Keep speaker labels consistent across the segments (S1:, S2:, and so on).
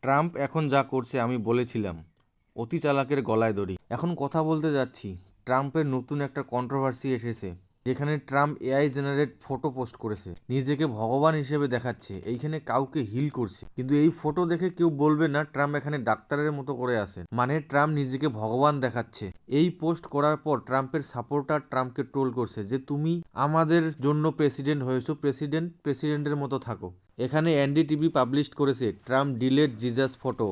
S1: Trump এখন যা করছে আমি বলেছিলাম, অতি চালাকের গলায় দড়ি। এখন কথা বলতে যাচ্ছি, ট্রাম্পের নতুন একটা কন্ট্রোভার্সি এসেছে, যেখানে Trump AI generate photo post করেছে, নিজেকে ভগবান হিসেবে দেখাচ্ছে, এইখানে কাউকে হিল করছে। কিন্তু এই ফটো দেখে কেউ বলবে না ট্রাম্প এখানে ডাক্তারের মতো করে আসেন, মানে ট্রাম্প নিজেকে ভগবান দেখাচ্ছে। এই পোস্ট করার পর ট্রাম্পের সাপোর্টার ট্রাম্পকে ট্রোল করছে যে তুমি আমাদের জন্য প্রেসিডেন্ট হয়েছো, প্রেসিডেন্টের মতো থাকো। এখানে এনডিটিভি পাবলিশ করেছে Trump delete Jesus photo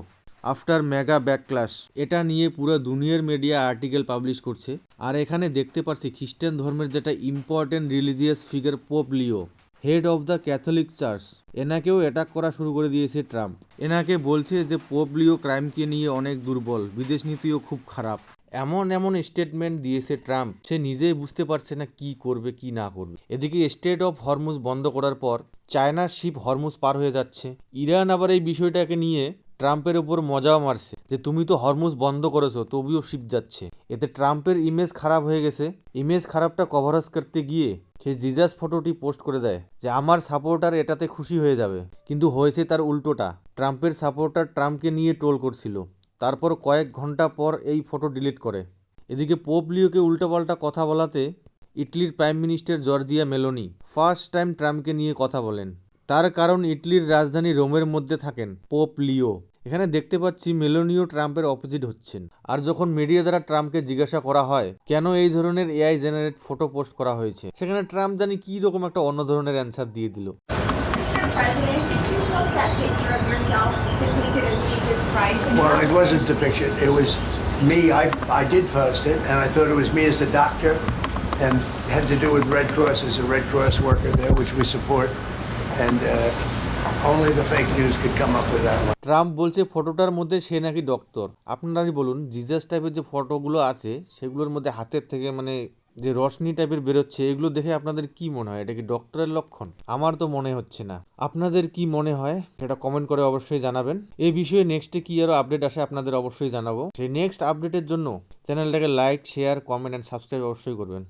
S1: after mega backlash. এটা নিয়ে পুরো দুনিয়ার মিডিয়া আর্টিকেল পাবলিশ করছে। আর এখানে দেখতে পাচ্ছি খ্রিস্টান ধর্মের যেটা important religious figure Pope Leo, head of the Catholic church, এনাকেও অ্যাটাক করা শুরু করে দিয়েছে ট্রাম্প। এনাকে বলছে যে পোপ লিও ক্রাইমকে নিয়ে অনেক দুর্বল, বিদেশ নীতিও খুব খারাপ। এমন এমন স্টেটমেন্ট দিয়েছে ট্রাম্প, সে নিজেই বুঝতে পারছে না কি করবে কি না করবে। এদিকে স্টেট অফ হরমুজ বন্ধ করার পর চায়নার শিপ হরমুজ পার হয়ে যাচ্ছে। ইরান আবার এই বিষয়টাকে নিয়ে ট্রাম্পের উপর মজাও মারছে যে তুমি তো হরমুজ বন্ধ করেছো তবুও শিপ যাচ্ছে। এতে ট্রাম্পের ইমেজ খারাপ হয়ে গেছে। ইমেজ খারাপটা কভারেজ করতে গিয়ে সে জিজাস ফটোটি পোস্ট করে দেয় যে আমার সাপোর্টার এটাতে খুশি হয়ে যাবে, কিন্তু হয়েছে তার উল্টোটা। ট্রাম্পের সাপোর্টার ট্রাম্পকে নিয়ে ট্রোল করছিল, তারপর কয়েক ঘন্টা পর এই ফটো ডিলিট করে। এদিকে পোপ লিওকে উল্টোপাল্টা কথা বলাতে ইটালির prime minister Giorgia Meloni first time ট্রাম্পকে নিয়ে কথা বলেন। তার কারণ ইটালির রাজধানী রোমের মধ্যে থাকেন পোপ লিও। এখানে দেখতে পাচ্ছি মেলোনিও ট্রাম্পের অপোজিট হচ্ছেন। আর যখন মিডিয়া দ্বারা ট্রাম্পকে জিজ্ঞাসা করা হয় কেন এই ধরনের এআই জেনারেট ফটো পোস্ট করা হয়েছে, সেখানে ট্রাম্প জানি কি রকম একটা অন্য ধরনের অ্যান্সার দিয়ে দিল।
S2: President, did you post that picture of yourself depicted as Jesus Christ?
S3: Well, it wasn't a depiction. It was me. I did post it, and I thought it was me as the doctor, and it had to do with Red Cross as a Red Cross worker there, which we support, and only the fake news could come up with that one.
S1: Trump বলছে ফটোটার মধ্যে সে নাকি doctor. আপনারাই বলুন, Jesus টাইপের যে ফটোগুলো আছে সেগুলোর মধ্যে হাতের থেকে মানে যে রশনি টাইপের বেরোচ্ছে, এগুলো দেখে আপনাদের কি মনে হয়? এটা কি ডক্টরের লক্ষণ? আমার তো মনে হচ্ছে না। আপনাদের কি মনে হয় সেটা কমেন্ট করে অবশ্যই জানাবেন। এই বিষয়ে নেক্সটে কি আরও আপডেট আসে আপনাদের অবশ্যই জানাবো। সেই নেক্সট আপডেটের জন্য চ্যানেলটাকে like, share, comment and subscribe অবশ্যই করবেন।